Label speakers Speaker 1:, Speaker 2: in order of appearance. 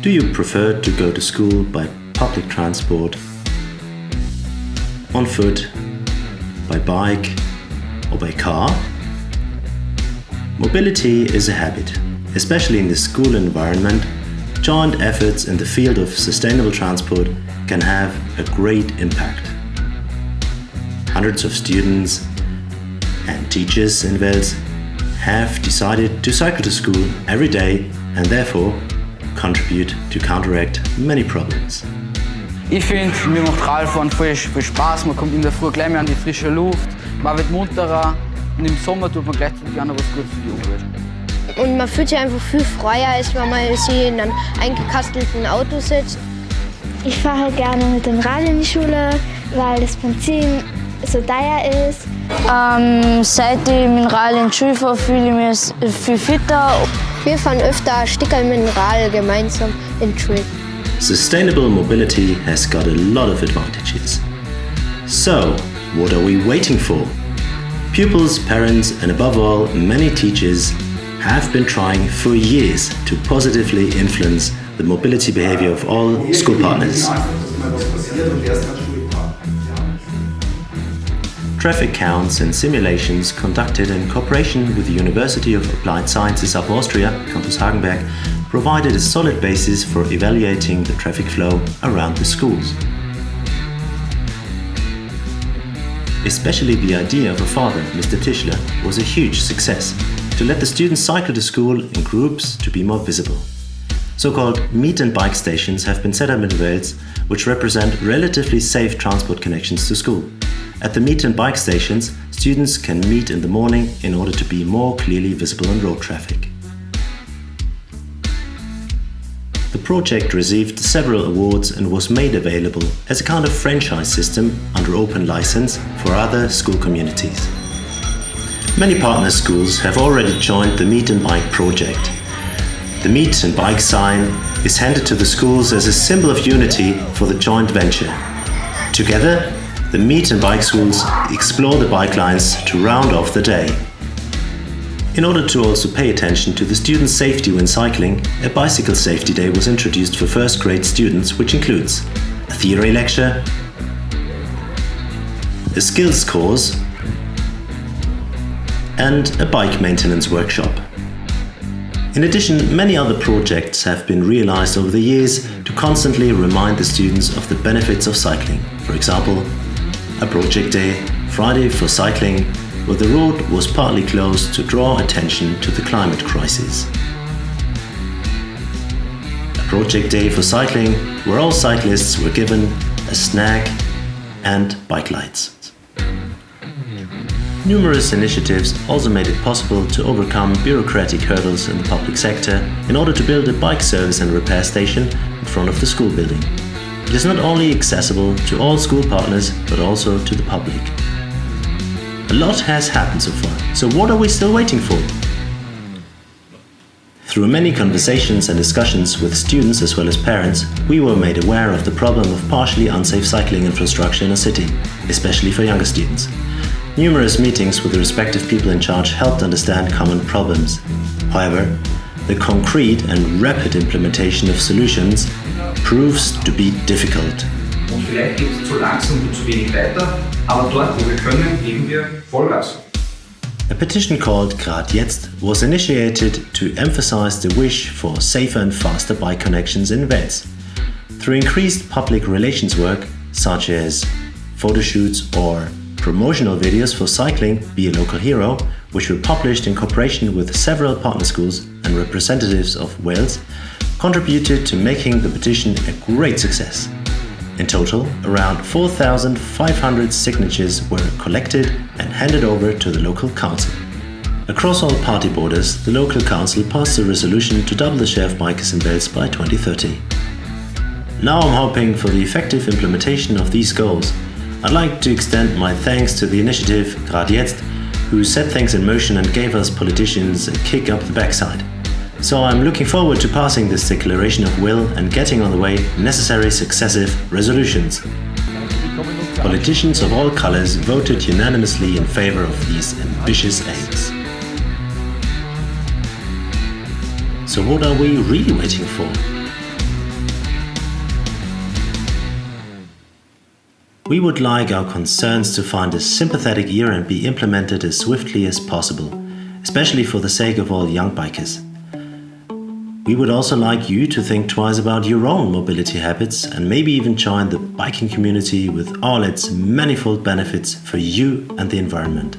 Speaker 1: Do you prefer to go to school by public transport, on foot, by bike or by car? Mobility is a habit. Especially in the school environment, joint efforts in the field of sustainable transport can have a great impact. Hundreds of students and teachers in Wels have decided to cycle to school every day and therefore contribute to counteract many problems.
Speaker 2: Ich finde, mir macht Radfahren viel Spaß. Man kommt in der Früh gleich mehr an die frische Luft, man wird munterer und im Sommer tut man gleichzeitig auch noch was Gutes für die Umwelt.
Speaker 3: Und man fühlt sich einfach viel freier, als wenn man sich in einem eingekastelten Auto sitzt.
Speaker 4: Ich fahre halt gerne mit dem Rad in die Schule, weil das Benzin so teuer ist.
Speaker 5: Seit ich mit dem Rad in die Schule fahre, fühle ich mich viel fitter.
Speaker 3: Wir fahren öfter ein Stückchen mit dem Rad gemeinsam in die Schule.
Speaker 1: Sustainable mobility has got a lot of advantages. So, what are we waiting for? Pupils, parents and above all, many teachers have been trying for years to positively influence the mobility behavior of all school partners. Traffic counts and simulations conducted in cooperation with the University of Applied Sciences of Austria, Campus Hagenberg, provided a solid basis for evaluating the traffic flow around the schools. Especially the idea of a father, Mr. Tischler, was a huge success, to let the students cycle to school in groups to be more visible. So-called Meet&Bike stations have been set up in Wels, which represent relatively safe transport connections to school. At the Meet&Bike stations, students can meet in the morning in order to be more clearly visible on road traffic. The project received several awards and was made available as a kind of franchise system under open license for other school communities. Many partner schools have already joined the Meet&Bike project. The Meet&Bike sign is handed to the schools as a symbol of unity for the joint venture. Together, the Meet&Bike schools explore the bike lines to round off the day. In order to also pay attention to the students' safety when cycling, a bicycle safety day was introduced for first grade students, which includes a theory lecture, a skills course, and a bike maintenance workshop. In addition, many other projects have been realized over the years to constantly remind the students of the benefits of cycling. For example, a project day, Friday for cycling, where the road was partly closed to draw attention to the climate crisis. A project day for cycling, where all cyclists were given a snack and bike lights. Numerous initiatives also made it possible to overcome bureaucratic hurdles in the public sector in order to build a bike service and repair station in front of the school building. It is not only accessible to all school partners, but also to the public. A lot has happened so far, so what are we still waiting for? Through many conversations and discussions with students as well as parents, we were made aware of the problem of partially unsafe cycling infrastructure in a city, especially for younger students. Numerous meetings with the respective people in charge helped understand common problems. However, the concrete and rapid implementation of solutions proves to be difficult.
Speaker 6: Und vielleicht geht es zu langsam und zu wenig weiter, aber dort, wo wir können, geben wir Vollgas.
Speaker 1: A petition called Grad Jetzt was initiated to emphasize the wish for safer and faster bike connections in Wels. Through increased public relations work, such as photo shoots or promotional videos for cycling, Be a Local Hero, which were published in cooperation with several partner schools and representatives of Wels, contributed to making the petition a great success. In total, around 4,500 signatures were collected and handed over to the local council. Across all party borders, the local council passed a resolution to double the share of bikers in Wels by 2030. Now I'm hoping for the effective implementation of these goals. I'd like to extend my thanks to the initiative Grad Jetzt, who set things in motion and gave us politicians a kick up the backside. So I'm looking forward to passing this declaration of will and getting on the way necessary successive resolutions. Politicians of all colors voted unanimously in favor of these ambitious aims. So what are we really waiting for? We would like our concerns to find a sympathetic ear and be implemented as swiftly as possible, especially for the sake of all young bikers. We would also like you to think twice about your own mobility habits and maybe even join the biking community with all its manifold benefits for you and the environment.